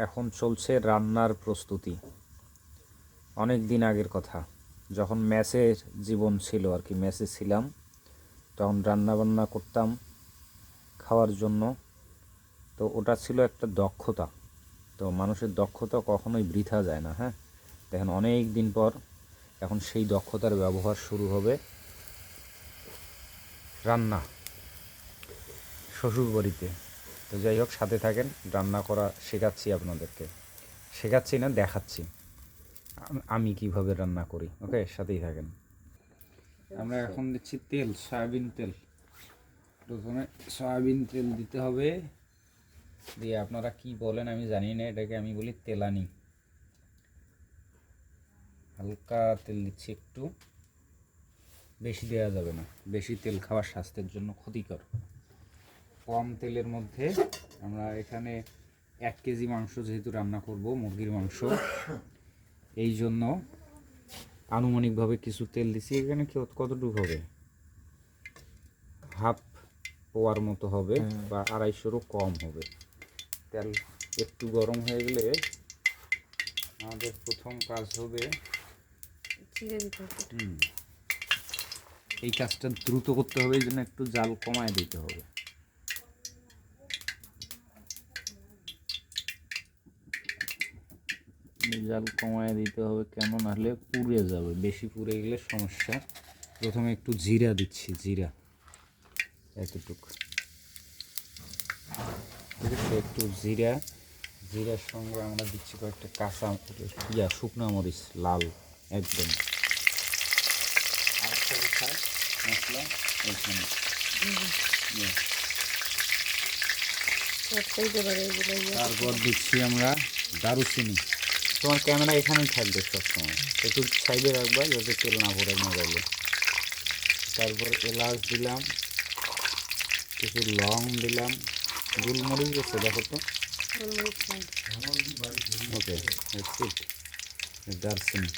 এখন চলছে রান্নার প্রস্তুতি। অনেক দিন আগের কথা, যখন মেসের জীবন ছিল আর কি, মেসে ছিলাম, তখন রান্না বান্না করতাম খাওয়ার জন্য। তো ওটা ছিল একটা দক্ষতা। তো মানুষের দক্ষতা কখনোই বৃথা যায় না। হ্যাঁ, দেখেন অনেক দিন পর এখন সেই দক্ষতার ব্যবহার শুরু হবে রান্না শ্বশুরবাড়িতে। তো যাই হোক, সাথে থাকেন, রান্না করা শেখাচ্ছি আপনাদেরকে। শেখাচ্ছি না, দেখাচ্ছি আমি কিভাবে রান্না করি। ওকে, সাথেই থাকেন। আমরা এখন দিচ্ছি তেল, সয়াবিন তেল। প্রথমে সয়াবিন তেল দিতে হবে, দিয়ে আপনারা কি বলেন আমি জানি না, এটাকে আমি বলি তেলানি। হালকা তেল দিচ্ছি, একটু বেশি দেওয়া যাবে না, বেশি তেল খাওয়া স্বাস্থ্যের জন্য ক্ষতিকর। কম তেলের মধ্যে আমরা এখানে 1 কেজি মাংস যেহেতু রান্না করব, মুরগির মাংস, এই জন্য আনুমানিকভাবে কিছু তেল দিছি। এখানে কতটুকু হবে, হাফ পোয়ার মতো হবে বা 250-রও কম হবে। তেল একটু গরম হয়ে গেলে আমাদের প্রথম কাজ হবে এই কাজটা দ্রুত করতে হবে, এই জন্য একটু জাল কমায় দিতে হবে। জাল কমায় দিতে হবে, কেন নাহলে পুড়ে যাবে, বেশি পুড়ে গেলে সমস্যা। প্রথমে একটু জিরা দিচ্ছি, জিরা এতটুকু, ঠিক আছে। একটু জিরার সঙ্গে আমরা দিচ্ছি কয়েকটা কাঁচা শুকনো মরিচ, লাল একদম। আরেকটা কোথায় মশলা, এইখানে তারপর দিচ্ছি আমরা দারুচিনি। তোমার ক্যামেরা এখানেই থাকবে সবসময়, একটু সাইডে রাখবা যাতে তেল না ভরে মোবাইলে। তারপর এলাচ দিলাম, কিছু লং দিলাম, গোলমরিচ গেছে দেখো তো। ওকে, দারচিনি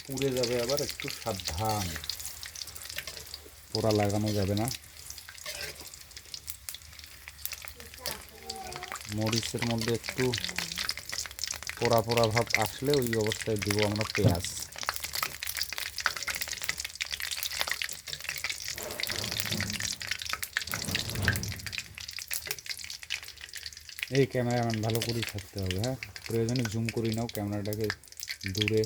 পুড়ে যাবে, আবার একটু সাবধান, পোড়া লাগানো যাবে না। মরিচের মধ্যে একটু পোড়া পোড়া ভাব আসলে ওই অবস্থায় দিব আমরা পেঁয়াজ। এই ক্যামেরাম্যান ভালো করেই থাকতে হবে, হ্যাঁ, প্রয়োজনে জুম করি নাও, ক্যামেরাটাকে দূরে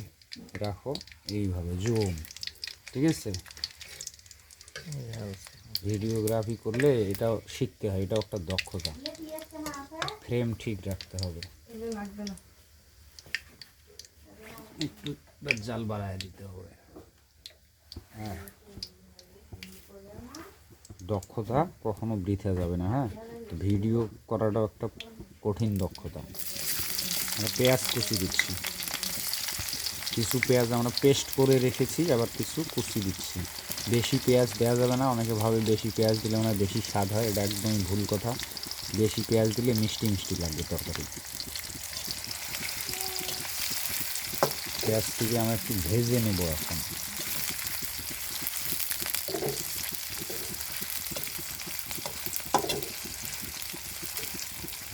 রাখো, এইভাবে জুম, ঠিক আছে। ভিডিওগ্রাফি করলে এটাও শিখতে হয়, এটাও একটা দক্ষতা, ফ্রেম ঠিক রাখতে হবে। একটু জাল বাড়ায় দিতে হবে, হ্যাঁ। দক্ষতা কখনো বৃথা যাবে না, হ্যাঁ। ভিডিও করাটাও একটা কঠিন দক্ষতা। আমরা পেঁয়াজ কুচি দিচ্ছি, কিছু পেঁয়াজ আমরা পেস্ট করে রেখেছি, আবার কিছু কুচি দিচ্ছি। বেশি পেঁয়াজ দেওয়া যাবে না, অনেকে ভাবে বেশি পেঁয়াজ দিলে মানে বেশি স্বাদ হয়, এটা একদমই ভুল কথা। বেশি পেঁয়াজ দিলে মিষ্টি মিষ্টি লাগবে তরকারি। পেঁয়াজটিকে আমরা একটু ভেজে নেব এখন।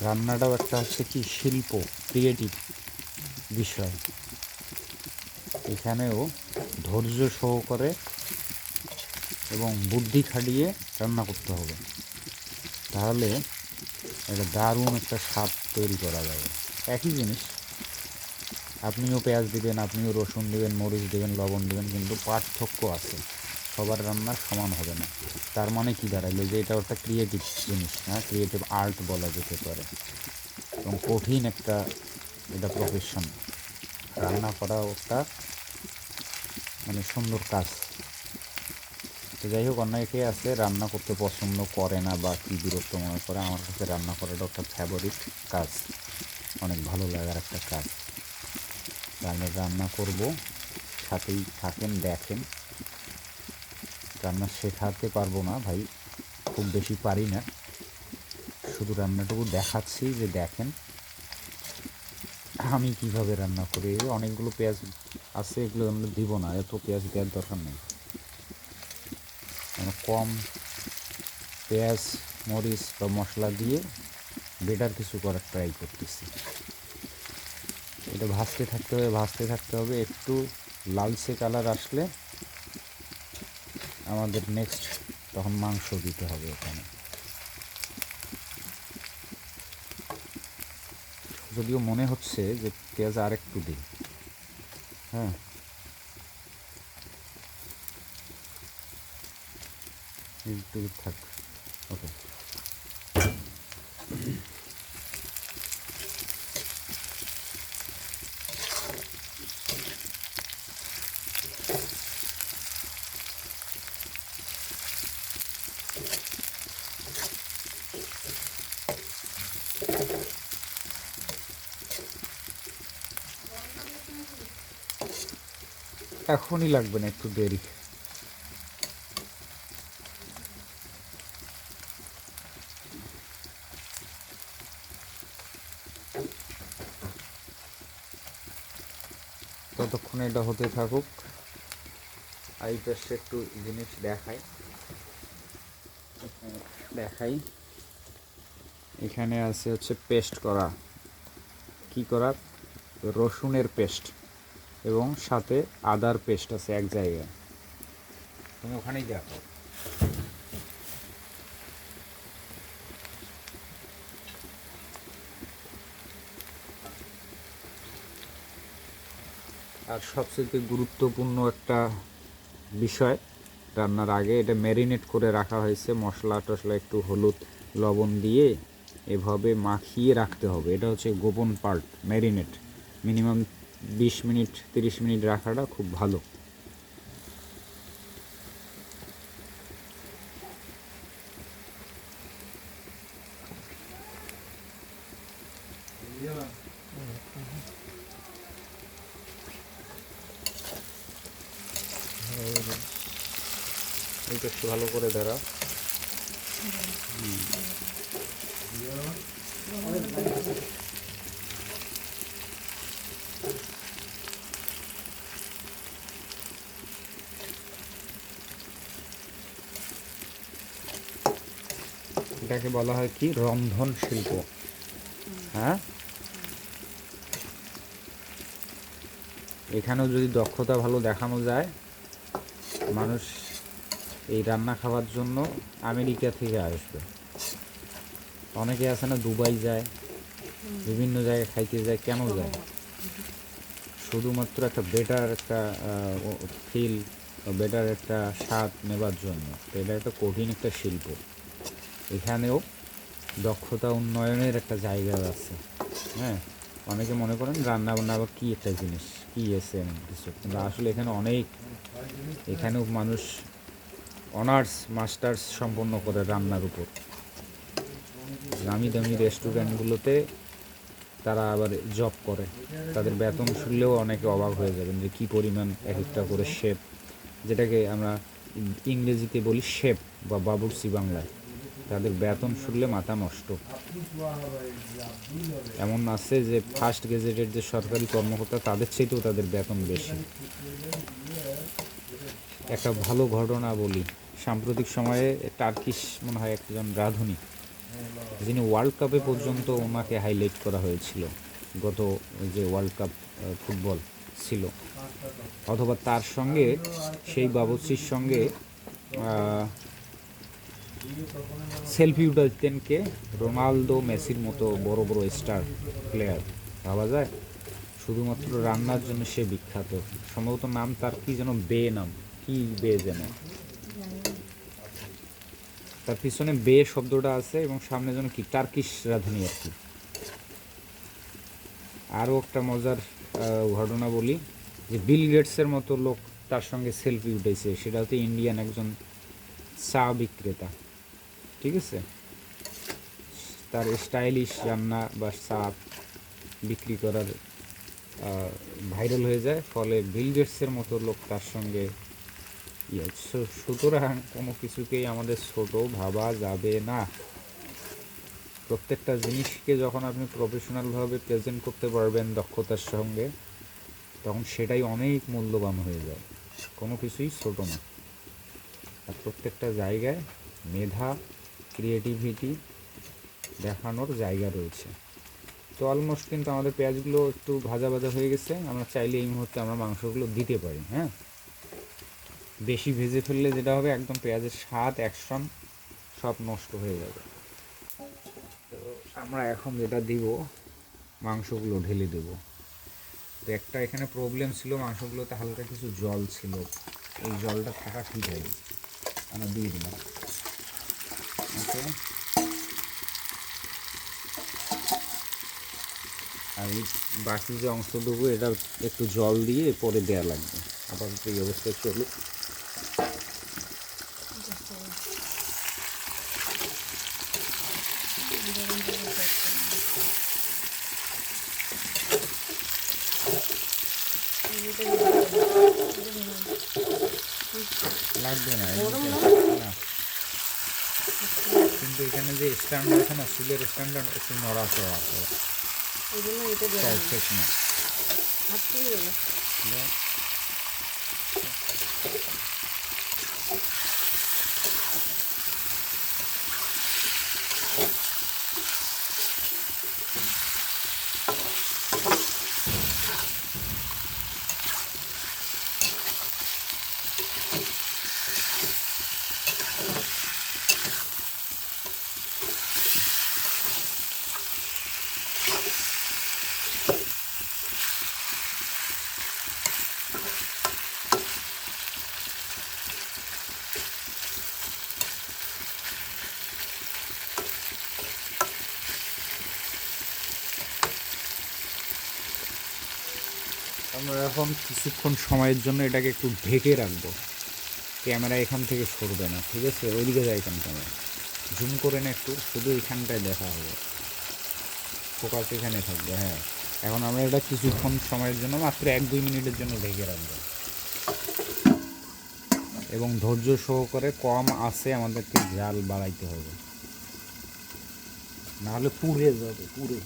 রান্নাটাও একটা হচ্ছে কি শিল্প, ক্রিয়েটিভ বিষয়। এখানেও ধৈর্য সহকারে এবং বুদ্ধি খাটিয়ে রান্না করতে হবে, তাহলে একটা দারুণ একটা স্বাদ তৈরি করা যাবে। একই জিনিস, আপনিও পেঁয়াজ দিবেন, আপনিও রসুন দেবেন, মরিচ দেবেন, লবণ দেবেন, কিন্তু পার্থক্য আছে, সবার রান্না সমান হবে না। তার মানে কি দাঁড়াইলো, যে এটা একটা ক্রিয়েটিভ জিনিস, হ্যাঁ, ক্রিয়েটিভ আর্ট বলা যেতে পারে, এবং কঠিন একটা এটা প্রফেশন। রান্না করা একটা মানে সুন্দর কাজ। তো যাই হোক, অনেকে আছে রান্না করতে পছন্দ করে না বা কি বিরক্ত মনে করে, আমার কাছে রান্না করাটা একটা ফেভারিট কাজ, অনেক ভালো লাগার একটা কাজ। আমি রান্না করব, সাথেই থাকেন, দেখেন। রান্না শেখাতে পারবো না ভাই, খুব বেশি পারি না, শুধু রান্নাটুকু দেখাচ্ছি যে দেখেন আমি কিভাবে রান্না করি। অনেকগুলো পেঁয়াজ আছে, এগুলো আমরা দিব না, এত পেঁয়াজ দেওয়ার দরকার নেই। আমরা কম পেঁয়াজ মরিচ বা মশলা দিয়ে বেটার কিছু করার ট্রাই করতেছি। এটা ভাজতে থাকতে হবে। একটু লালচে কালার আসলে আমাদের নেক্সট তখন মাংস দিতে হবে এখানে। যদিও মনে হচ্ছে যে পেঁয়াজ আর একটু দিই। হ্যাঁ, একটু থাক। ওকে, এখনই লাগবে না, একটু দেরি। ততক্ষণে এটা হতে থাকুক। এই পেস্টে একটু জিনিস দেখাই। এখানে আছে হচ্ছে পেস্ট করা, কি করা, রসুনের পেস্ট এবং সাথে আদার পেস্ট আছে এক জায়গায়। তুমি ওখানেই দেখো। আর সবচেয়ে গুরুত্বপূর্ণ একটা বিষয়, রান্নার আগে এটা ম্যারিনেট করে রাখা হয়েছে, মশলা টশলা একটু হলুদ লবণ দিয়ে এভাবে মাখিয়ে রাখতে হবে। এটা হচ্ছে গোপন part, marinate. Minimum 20 minute 30 minute রাখাটা খুব ভালো। এটা একটু ভালো করে ধরা। এটাকে বলা হয় কি, রন্ধন শিল্প। হ্যাঁ, এখানেও যদি দক্ষতা ভালো দেখানো যায়, মানুষ এই রান্না খাওয়ার জন্য আমেরিকা থেকে আসবে। অনেকে আছে না, দুবাই যায়, বিভিন্ন জায়গায় খাইতে যায়। কেন যায়? শুধুমাত্র একটা বেটার একটা ফিল, বেটার একটা স্বাদ নেবার জন্য। তো এটা একটা কঠিন একটা শিল্প। এখানেও দক্ষতা উন্নয়নের একটা জায়গা আছে। হ্যাঁ, অনেকে মনে করেন রান্না বান্না আবার কী একটা জিনিস, কী আছে এমন কিছু, কিন্তু আসলে এখানেও মানুষ অনার্স মাস্টার্স সম্পন্ন করে রান্নার উপর। নামি দামি রেস্টুরেন্টগুলোতে তারা আবার জব করে। তাদের বেতন শুনলেও অনেকে অবাক হয়ে যাবেন যে কী পরিমাণ এক একটা করে শেফ, যেটাকে আমরা ইংরেজিতে বলি শেফ বা বাবুর্চি বাংলায়, তাদের বেতন শুনলে মাথা নষ্ট। এমন আছে যে ফার্স্ট গেজেটের যে সরকারি কর্মকর্তা, তাদের চাইতেও তাদের বেতন বেশি। একটা ভালো ঘটনা বলি, সাম্প্রতিক সময়ে টার্কিশ মনে হয় একজন রাঁধুনি, যিনি ওয়ার্ল্ড কাপে পর্যন্ত ওনাকে হাইলাইট করা হয়েছিল, গত যে ওয়ার্ল্ড কাপ ফুটবল ছিল, অথবা তার সঙ্গে সেই বাবুর্চির সঙ্গে সেলফি উঠাতেন কে, রোনালদো মেসির মতো বড় বড় স্টার প্লেয়ার। ভাবা যায়, শুধুমাত্র রান্নার জন্য সে বিখ্যাত। সম্ভবত নাম তার কি যেন, নাম কি যেন, তার পিছনে শব্দটা আছে এবং সামনে যেন কি টার্কিশ রাঁধুনি আর কি। আরও একটা মজার ঘটনা বলি, যে বিল গেটসের মতো লোক তার সঙ্গে সেলফি উঠেছে। সেটা হচ্ছে ইন্ডিয়ান একজন চা বিক্রেতা। ঠিক আছে, তার স্টাইলিশ রান্না বা চা বিক্রি করার ভাইরাল হয়ে যায়, ফলে বিল গেটসের মতো লোক তার সঙ্গে সুতরাং কোনো কিছুকেই আমাদের ছোট ভাবা যাবে না। প্রত্যেকটা জিনিসকে যখন আপনি প্রফেশনালভাবে প্রেজেন্ট করতে পারবেন দক্ষতার সঙ্গে, তখন সেটাই অনেক মূল্যবান হয়ে যায়। কোনো কিছুই ছোট না। আর প্রত্যেকটা জায়গায় মেধা, ক্রিয়েটিভিটি দেখানোর জায়গা রয়েছে। তো অলমোস্ট কিন্তু আমাদের পেঁয়াজগুলো একটু ভাজা ভাজা হয়ে গেছে। আমরা চাইলে এই মুহূর্তে আমরা মাংসগুলো দিতে পারি। হ্যাঁ, বেশি ভেজে ফেললে যেটা হবে, একদম পেঁয়াজের স্বাদ অ্যাকশন সব নষ্ট হয়ে যাবে। তো আমরা এখন যেটা দিব, মাংসগুলো ঢেলে দেব। তো একটা এখানে প্রবলেম ছিল, মাংসগুলোতে হালকা কিছু জল ছিল, এই জলটা থাকা ঠিক হয়নি, আমরা দিয়ে দিলাম। ওকে, আর এই বাকি যে অংশটুকু, এটা একটু জল দিয়ে পরে দেওয়া লাগবে। আপাতত এই অবস্থায় চলুক। লাগবে না, না, কিন্তু এখানে যে স্ট্যান্ডার্ড আছে না, চুলের স্ট্যান্ডার্ড একটু নড়াচড়া আছে, পারফেক্ট না। আমরা এখন কিছুক্ষণ সময়ের জন্য এটাকে একটু ঢেকে রাখবো। ক্যামেরা এখান থেকে সরবে না, ঠিক আছে? ওইদিকে যায় এখান ক্যামেরা, জুম করে না একটু, শুধু এখানটায় দেখা হবে, ফোকাস এখানে থাকবে। হ্যাঁ, এখন আমরা এটা কিছুক্ষণ সময়ের জন্য, মাত্র 1-2 মিনিটের জন্য ঢেকে রাখবো, এবং ধৈর্য সহকারে কম আঁচে আমাদেরকে জাল বাড়াইতে হবে, নাহলে পুড়ে যাবে, পুড়ে।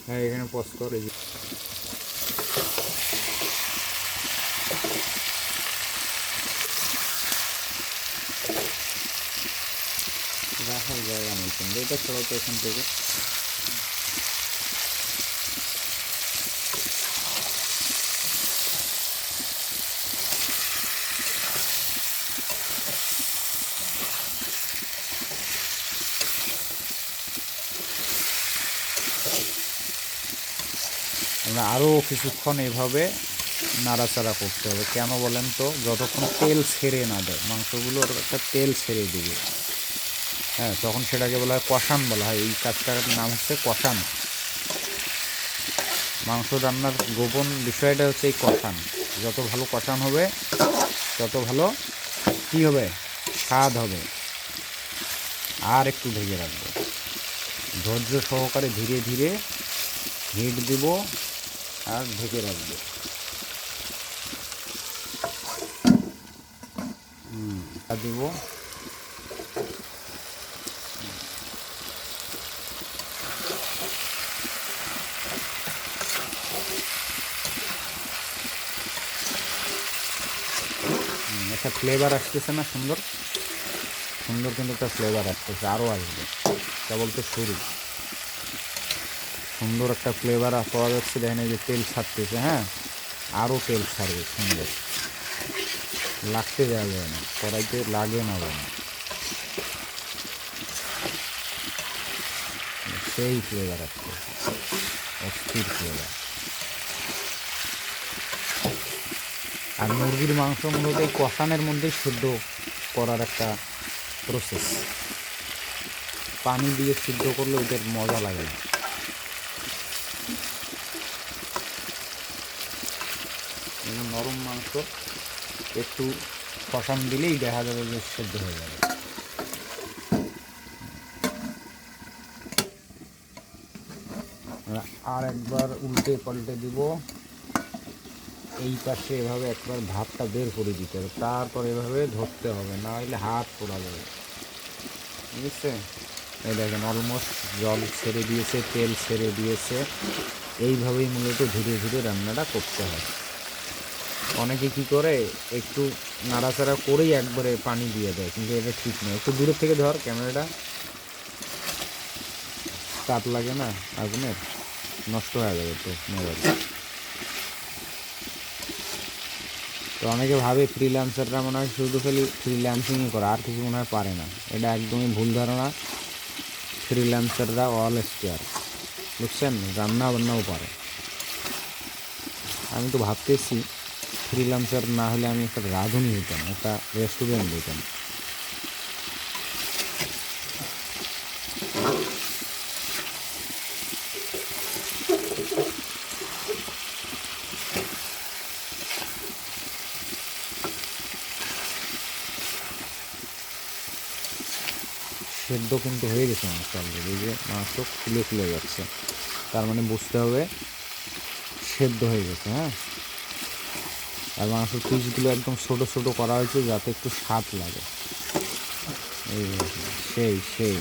হ্যাঁ, এখানে পজ করে রাখার জায়গা নেই, কিন্তু এটা ছাড়াও তো এখান থেকে আমরা আরও কিছুক্ষণ এভাবে নাড়াচাড়া করতে হবে। কেন বলেন তো? যতক্ষণ তেল ছেড়ে না দেয়, মাংসগুলোর একটা তেল ছেড়ে দিবে, হ্যাঁ, তখন সেটাকে বলা হয় কষান বলা হয়। এই কাজটার নাম হচ্ছে কষান। মাংস রান্নার গোপন বিষয়টা হচ্ছে এই কষান। যত ভালো কষান হবে, তত ভালো কী হবে, স্বাদ হবে। আর একটু ঢেকে রাখবো, ধৈর্য সহকারে ধীরে ধীরে হিট দিব আর ঢেকে রাখবো। দিব একটা ফ্লেভার আসতেছে না, সুন্দর সুন্দর, কিন্তু একটা ফ্লেভার আসতেছে, আরও আসবে, কেবল তো শুরু। সুন্দর একটা ফ্লেভার পাওয়া যাচ্ছে, দেখেন এই যে তেল ছাড়তেছে। হ্যাঁ, আরও তেল ছাড়বে, সুন্দর লাগতে দেওয়া যায় না, কড়াইতে লাগে না, বলে সেই ফ্লেভার আসছে, অস্থির ফ্লেভার। আর মুরগির মাংস মূলত এই কষানের মধ্যেই সিদ্ধ করার একটা প্রসেস। পানি দিয়ে সিদ্ধ করলে ওইটার মজা লাগে না। নরম মাংস একটু কষান দিলেই দেখা যাবে যে সিদ্ধ হয়ে যাবে। আর একবার উল্টে পাল্টে দিব, এই পাশে এভাবে একবার ভাতটা বের করে দিতে হবে, তারপর এভাবে ধরতে হবে, না হলে হাত পোড়া যাবে, বুঝছে? এই দেখেন অলমোস্ট জল ছেড়ে দিয়েছে, তেল ছেড়ে দিয়েছে। এইভাবেই মূলত ধীরে ধীরে রান্নাটা করতে হয়। অনেকে কি করে একটু নাড়াচাড়া করেই একবারে পানি দিয়ে দেয়, কিন্তু এটা ঠিক নয়। একটু দূরের থেকে ধর ক্যামেরাটা, তাপ লাগে না আগুনের, নষ্ট হয়ে যাবে তো মোবাইল। তো অনেকে ভাবে ফ্রিল্যান্সাররা মনে হয় শুধু খালি ফ্রিল্যান্সিংই করে, আর কিছু মনে হয় পারে না। এটা একদমই ভুল ধারণা। ফ্রিল্যান্সাররা অল স্টার, বুঝছেন, রান্না বান্নাও পারে। আমি তো ভাবতেছি ফ্রিল্যান্সার না হলে আমি একটা রাঁধুনি হইতাম, একটা রেস্টুরেন্ট দিতাম। সেদ্ধ কিন্তু হয়ে গেছে মাংস অলরেডি, এই যে মাংস খুলে খুলে যাচ্ছে, তার মানে বুঝতে হবে সেদ্ধ হয়ে গেছে। হ্যাঁ, আর মাংসের পিসগুলো একদম ছোটো ছোটো করা হয়েছে যাতে একটু স্বাদ লাগে। এই সেই সেই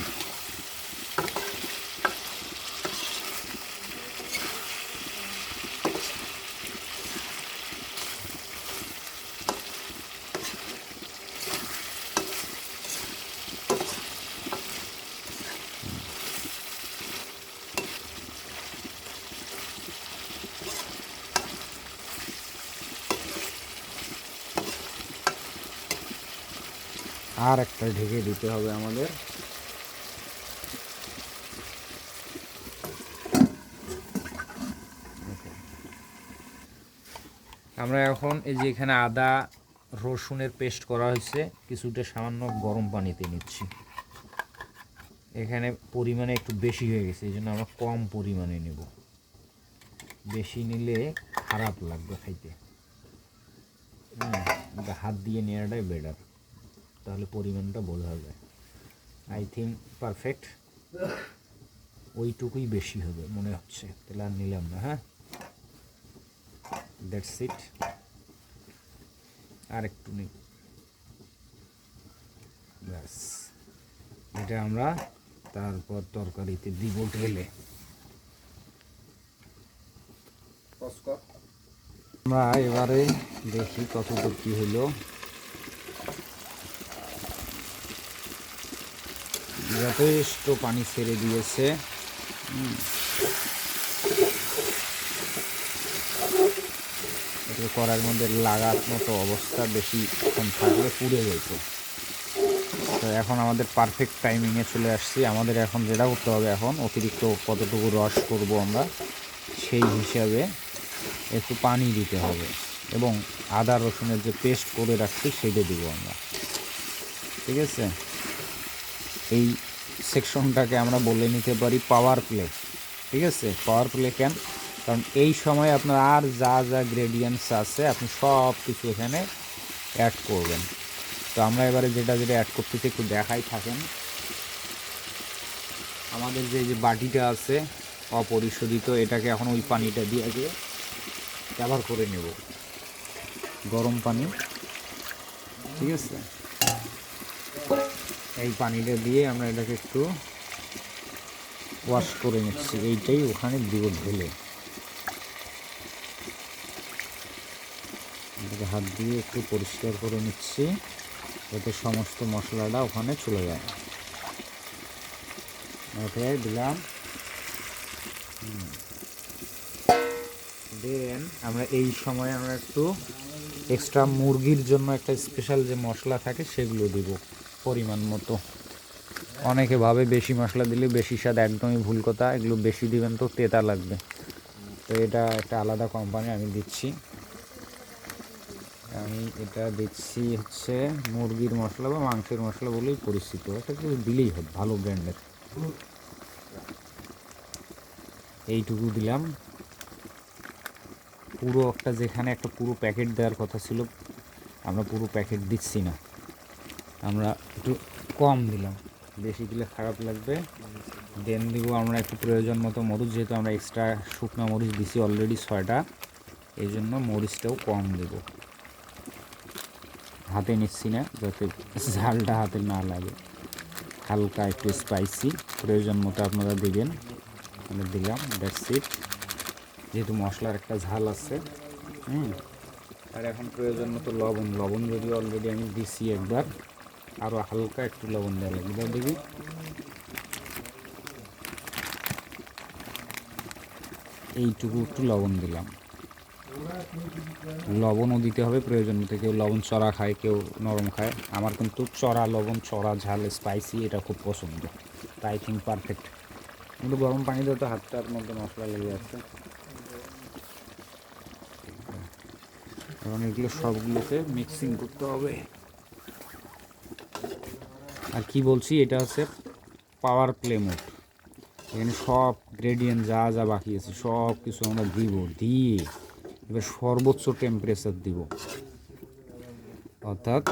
আর একটা ঢেকে দিতে হবে আমাদের। আমরা এখন এই যে এখানে আদা রসুনের পেস্ট করা হয়েছে, কিছুটা সামান্য গরম পানিতে নিচ্ছি। এখানে পরিমাণে একটু বেশি হয়ে গেছে, এই জন্য আমরা কম পরিমাণে নেব। বেশি নিলে খারাপ লাগবে খাইতে। হাত দিয়ে নেওয়াটাই বেটার, তাহলে পরিমাণটা বোঝা যায়। আই থিঙ্ক পারফেক্ট, ওইটুকুই বেশি হবে মনে হচ্ছে, তাহলে আর নিলাম না। হ্যাঁ, দ্যাটস ইট। আর একটু নেই, ব্যাস। এটা আমরা তারপর তরকারিতে দিব ঢেলে। আমরা এবারে দেখি কতটুকু কি হলো। যথেষ্ট পানি ছেড়ে দিয়েছে। এটা কড়াইয়ের মধ্যে লাগার মতো অবস্থা, বেশিক্ষণ থাকলে পুড়ে যেত। তো এখন আমাদের পারফেক্ট টাইমিংয়ে চলে আসছি। আমাদের এখন যেটা করতে হবে, এখন অতিরিক্ত কতটুকু রস করব আমরা, সেই হিসাবে একটু পানি দিতে হবে, এবং আদা রসুনের যে পেস্ট করে রাখছি সেটা দিব আমরা। ঠিক আছে, এই সেকশনটাকে আমরা বলে নিতে পারি পাওয়ার প্লে। ঠিক আছে, পাওয়ার প্লে কেন? কারণ এই সময় আপনার আর যা যা গ্রেডিয়েন্টস আছে আপনি সব কিছু এখানে অ্যাড করবেন। তো আমরা এবারে যেটা যেটা অ্যাড করতেছি একটু দেখাই থাকেন। আমাদের যে বাটিটা আছে অপরিশোধিত, এটাকে এখন ওই পানিটা দিয়ে আগে ব্যবহার করে নেব, গরম পানি। ঠিক আছে, এই পানিটা দিয়ে আমরা এটাকে একটু ওয়াশ করে নিচ্ছি। এইটাই ওখানে দিব ঢেলে, এটাকে হাত দিয়ে একটু পরিষ্কার করে নিচ্ছি যাতে সমস্ত মশলাটা ওখানে চলে যায়। ওকে, দিলাম। দেন আমরা এই সময় আমরা একটু এক্সট্রা মুরগির জন্য একটা স্পেশাল যে মশলা থাকে সেগুলো দিব পরিমাণ মতো। অনেকে ভাবে বেশি মশলা দিলে বেশি স্বাদ, একদমই ভুল কথা। এগুলো বেশি দিবেন তো তেতা লাগবে। তো এটা একটা আলাদা কোম্পানি আমি দিচ্ছি। আমি এটা দিচ্ছি হচ্ছে মুরগির মশলা বা মাংসের মশলা বলেই পরিচিত, এটা কিছু দিলেই হবে, ভালো ব্র্যান্ডের। এইটুকু দিলাম। পুরো একটা, যেখানে একটা পুরো প্যাকেট দেওয়ার কথা ছিল, আমরা পুরো প্যাকেট দিচ্ছি না, আমরা একটু কম দিলাম, বেশি দিলে খারাপ লাগবে। দেন দিব আমরা একটু প্রয়োজন মতো মরিচ, যেহেতু আমরা এক্সট্রা শুকনো মরিচ দিছি অলরেডি 6টা, এই জন্য মরিচটাও কম দেব। হাতে নিচ্ছি না যাতে ঝালটা হাতে না লাগে, হালকা একটু স্পাইসি প্রয়োজন মতো আপনারা দিবেন। আমি দিলাম, দ্যাটস ইট। যেহেতু মশলার একটা ঝাল আছে, আর এখন প্রয়োজন মতো লবণ, লবণ যদি অলরেডি আমি দিছি একবার, আরও হালকা একটু লবণ দেওয়া লাগবে। এবার দেখি এইটুকু একটু লবণ দিলাম। লবণও দিতে হবে প্রয়োজন মতো, কেউ লবণ চড়া খায়, কেউ নরম খায়। আমার কিন্তু চড়া লবণ, চড়া ঝাল, স্পাইসি এটা খুব পছন্দ, তাই আই থিঙ্ক পারফেক্ট। কিন্তু গরম পানি দিয়ে তো হাতটার মধ্যে মশলা লেগে আছে। এখন এগুলো সবগুলোকে মিক্সিং করতে হবে। আর কি বলছি, এটা হচ্ছে পাওয়ার প্লে মোড। এখানে সব গ্রেডিয়েন্ট যা যা বাকি আছে সব কিছু আমরা দিব, দিয়ে এবার সর্বোচ্চ টেম্পারেচার দিব, অর্থাৎ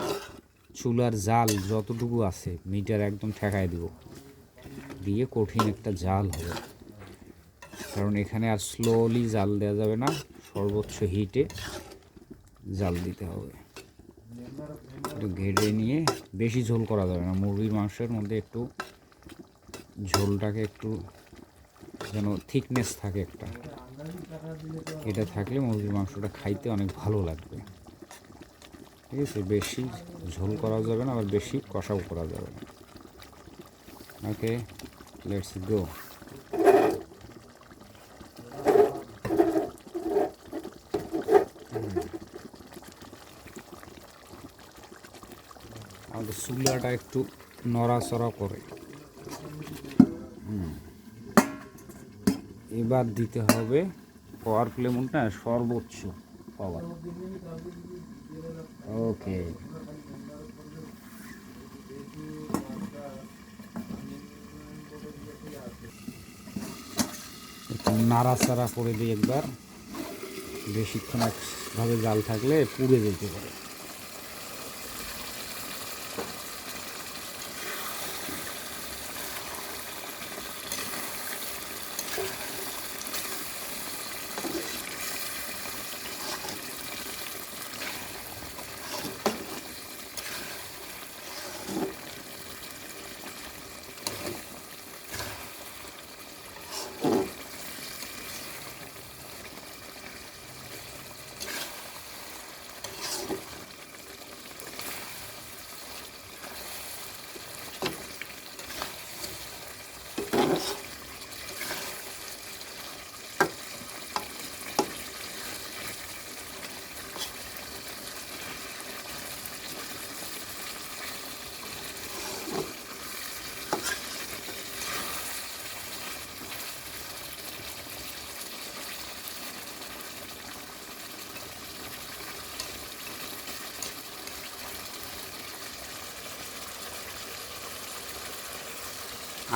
চুলার জাল যতটুকু আছে মিটার একদম ঠেকায় দিব, দিয়ে কঠিন একটা জাল হবে। কারণ এখানে আর স্লোলি জাল দেওয়া যাবে না, সর্বোচ্চ হিটে জাল দিতে হবে। একটু ঘেটে নিয়ে বেশি ঝোল করা যাবে না, মুরগির মাংসের মধ্যে একটু ঝোলটাকে একটু যেন থিকনেস থাকে একটা, এটা থাকলে মুরগির মাংসটা খাইতে অনেক ভালো লাগবে। ঠিক আছে, বেশি ঝোল করা যাবে না, আবার বেশি কষাও করা যাবে না। ওকে, লেটস গো। আমাদের চুলাটা একটু নড়াচড়া করে। এবার দিতে হবে পাওয়ার প্লে মোডটা সর্বোচ্চ পাওয়ার। ওকে, একটু নাড়াচাড়া করে দিই একবার, বেশিক্ষণ একভাবে জাল থাকলে পুড়ে যেতে পারে।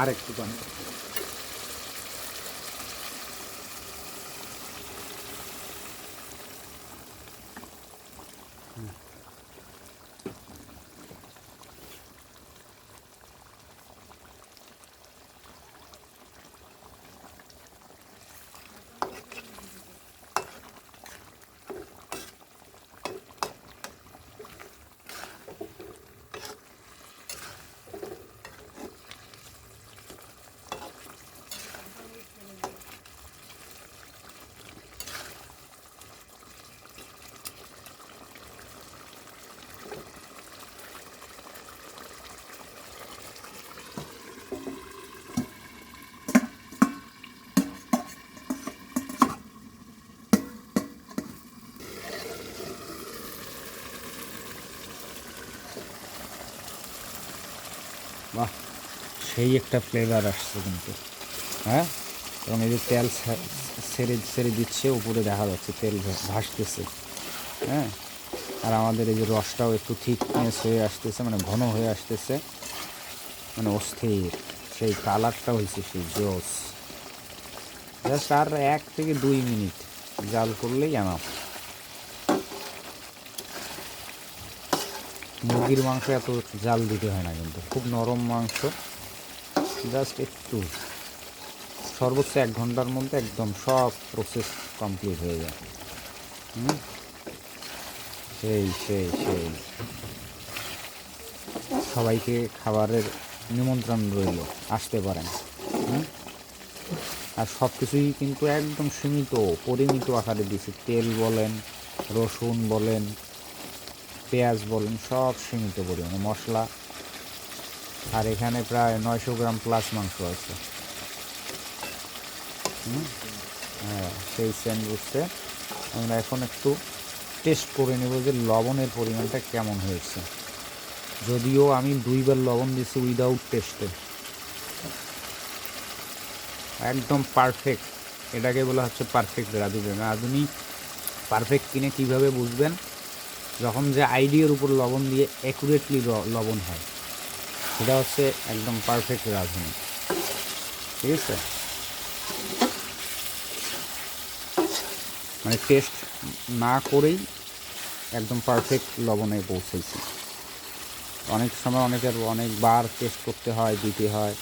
আর একটু পানি। বাহ, সেই একটা ফ্লেভার আসছে কিন্তু। হ্যাঁ, এবং এই যে তেল ছেড়ে ছেড়ে দিচ্ছে, উপরে দেখা যাচ্ছে তেল ভাসতেছে। হ্যাঁ, আর আমাদের এই যে রসটাও একটু থিকনেস হয়ে আসতেছে, মানে ঘন হয়ে আসতেছে, মানে অস্থির। সেই কালারটা হয়েছে সেই জোস। জাস্ট আর 1 থেকে 2 মিনিট জাল করলেই এনাফ। মুরগির মাংস এত জাল দিতে হয় না, কিন্তু খুব নরম মাংস, জাস্ট একটু, সর্বোচ্চ 1 ঘন্টার মধ্যে একদম সব প্রসেস কমপ্লিট হয়ে যায়। সেই সেই সেই সবাইকে খাবারের নিমন্ত্রণ রইল, আসতে পারেন। আর সব কিছুই কিন্তু একদম সীমিত পরিমিত আকারে দিছি। তেল বলেন, রসুন বলেন, পেঁয়াজ বলেন, সব সীমিত পরিমাণে মশলা। আর এখানে প্রায় 900 গ্রাম প্লাস মাংস আছে। হ্যাঁ, সেই স্যান্ডউইচে আমরা এখন একটু টেস্ট করে নেব যে লবণের পরিমাণটা কেমন হয়েছে। যদিও আমি 2বার লবণ দিয়েছি উইদাউট টেস্টে, একদম পারফেক্ট। এটাকে বলা হচ্ছে পারফেক্ট রাঁধুনি। পারফেক্ট কিনে কীভাবে বুঝবেন? যখন যে আইডিয়ার উপর লবণ দিয়ে অ্যাকুরেটলি লবণ হয়, সেটা হচ্ছে একদম পারফেক্ট রাঁধুনি। ঠিক আছে, মানে টেস্ট না করেই একদম পারফেক্ট লবণে পৌঁছেছি। অনেক সময় অনেকবার টেস্ট করতে হয়, দিতে হয়।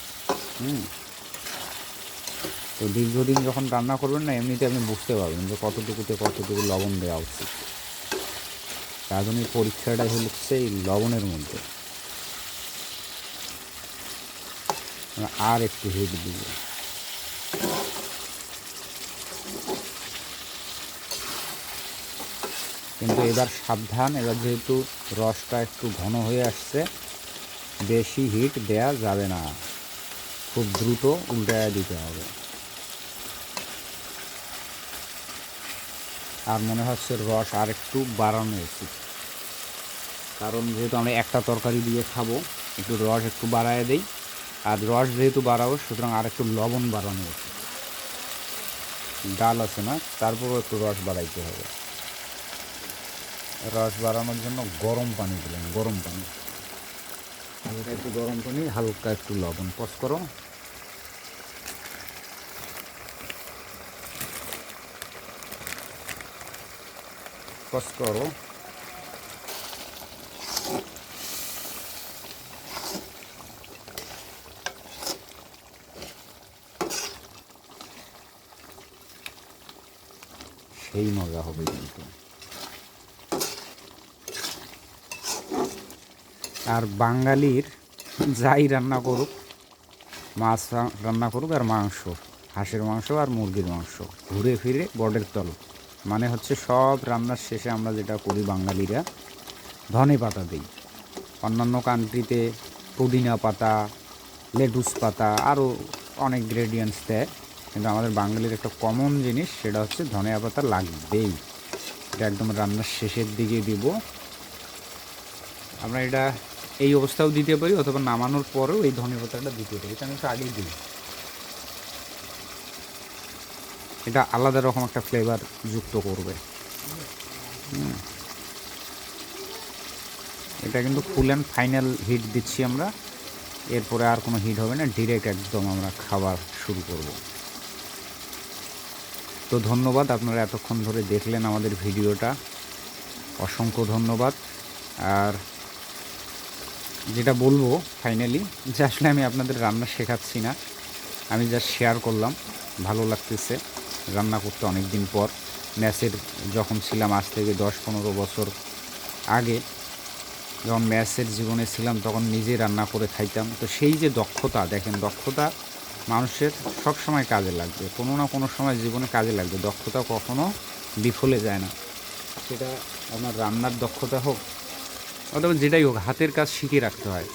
তো দীর্ঘদিন যখন রান্না করবেন না, এমনিতে আপনি বুঝতে পারবেন যে কতটুকুতে কতটুকু লবণ দেওয়া উচিত। রাঁধুনির পরীক্ষাটাই হচ্ছে এই লবণের মধ্যে। আর একটু হিট দিব। কিন্তু এবার সাবধান, এবার যেহেতু রসটা একটু ঘন হয়ে আসছে, বেশি হিট দেয়া যাবে না, খুব দ্রুত উল্টায় দিতে হবে। আর মনে হচ্ছে রস আর একটু বাড়ানো উচিত, কারণ যেহেতু আমরা একটা তরকারি দিয়ে খাবো, একটু রস একটু বাড়ায় দেই। আর রস যেহেতু বাড়াবো, সুতরাং আর একটু লবণ বাড়ানো উচিত। ডাল আছে না, তারপরও একটু রস বাড়াইতে হবে। রস বাড়ানোর জন্য গরম পানি দিলেন, গরম পানি, হালকা একটু গরম পানি, হালকা একটু লবণ, পচ করো। পচ করো। সেই মজা হবে কিন্তু। আর বাঙালির যাই রান্না করুক, মাছ রান্না করুক আর মাংস, হাঁসের মাংস আর মুরগির মাংস, ঘুরে ফিরে বটের তল। মানে হচ্ছে সব রান্নার শেষে আমরা যেটা করি বাঙালিরা, ধনে পাতা দিই। অন্যান্য কান্ট্রিতে পুদিনা পাতা, লেটুস পাতা, আরও অনেক গ্রেডিয়েন্টস দেয়, কিন্তু আমাদের বাঙালির একটা কমন জিনিস, সেটা হচ্ছে ধনিয়া পাতা লাগবেই। এটা একদম রান্নার শেষের দিকে দিব আমরা। এটা এই অবস্থাও দিতে পারি, অথবা নামানোর পরেও এই ধনিয়া পাতাটা দিতে পারি। এটা আমি একটু আগেই দিই, এটা আলাদা রকম একটা ফ্লেভার যুক্ত করবে। এটা কিন্তু ফুল অ্যান্ড ফাইনাল হিট দিচ্ছি আমরা, এরপরে আর কোনো হিট হবে না, ডিরেক্ট একদম আমরা খাবার শুরু করব। তো ধন্যবাদ, আপনারা এতক্ষণ ধরে দেখলেন আমাদের ভিডিওটা, অসংখ্য ধন্যবাদ। আর যেটা বলবো ফাইনালি, যে আসলে আমি আপনাদের রান্না শেখাচ্ছি না, আমি জাস্ট শেয়ার করলাম, ভালো লাগতেছে রান্না করতে অনেক দিন পর। ম্যাচের যখন ছিলাম, আজ থেকে 10-15 বছর আগে যখন ম্যাচের জীবনে ছিলাম, তখন নিজে রান্না করে খাইতাম। তো সেই যে দক্ষতা, দেখেন দক্ষতা মানুষের সব সময় কাজে লাগবে, কোনো না কোনো সময় জীবনে কাজে লাগবে। দক্ষতা কখনো বিফলে যায় না, সেটা আপনার রান্নার দক্ষতা হোক অথবা যেটাই হোক, হাতের কাজ শিখে রাখতে হয়।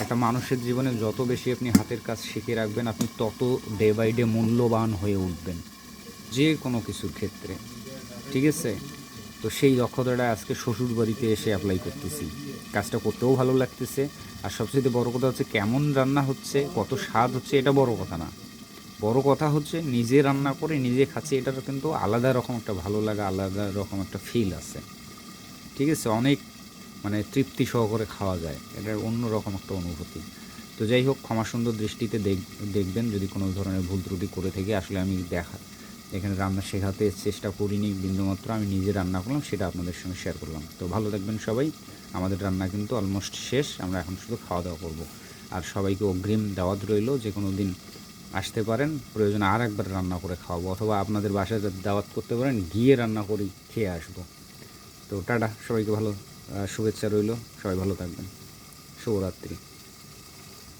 একটা মানুষের জীবনে যত বেশি আপনি হাতের কাজ শিখে রাখবেন, আপনি তত ডে বাই ডে মূল্যবান হয়ে উঠবেন যে কোনো কিছুর ক্ষেত্রে। ঠিক আছে, তো সেই দক্ষতাটা আজকে শ্বশুর বাড়িতে এসে অ্যাপ্লাই করতেছি, কাজটা করতেও ভালো লাগতেছে। আর সবচেয়ে বড় কথা হচ্ছে, কেমন রান্না হচ্ছে, কত স্বাদ হচ্ছে, এটা বড় কথা না। বড় কথা হচ্ছে নিজে রান্না করে নিজে খাচ্ছি, এটার কিন্তু আলাদা রকম একটা ভালো লাগা, আলাদা রকম একটা ফিল আছে। ঠিক আছে, অনেক মানে তৃপ্তি সহকারে খাওয়া যায়, এটার অন্য রকম একটা অনুভূতি। তো যাই হোক, ক্ষমা সুন্দর দৃষ্টিতে দেখবেন যদি কোনো ধরনের ভুল ত্রুটি করে থেকে। আসলে আমি এখানে রান্না শেখাতে চেষ্টা করিনি বিন্দুমাত্র, আমি নিজে রান্না করলাম, সেটা আপনাদের সঙ্গে শেয়ার করলাম। তো ভালো থাকবেন সবাই, আমাদের রান্না কিন্তু অলমোস্ট শেষ, আমরা এখন শুধু খাওয়া দাওয়া করব। আর সবাইকে অগ্রিম দাওয়াত রইল, যে কোনো দিন আসতে পারেন, প্রয়োজনে আর একবার রান্না করে খাওয়াবো, অথবা আপনাদের বাসায় দাওয়াত করতে পারেন, গিয়ে রান্না করি খেয়ে আসবো। তো টাটা, সবাইকে ভালো শুভেচ্ছা রইল, সবাই ভালো থাকবেন, শুভরাত্রি।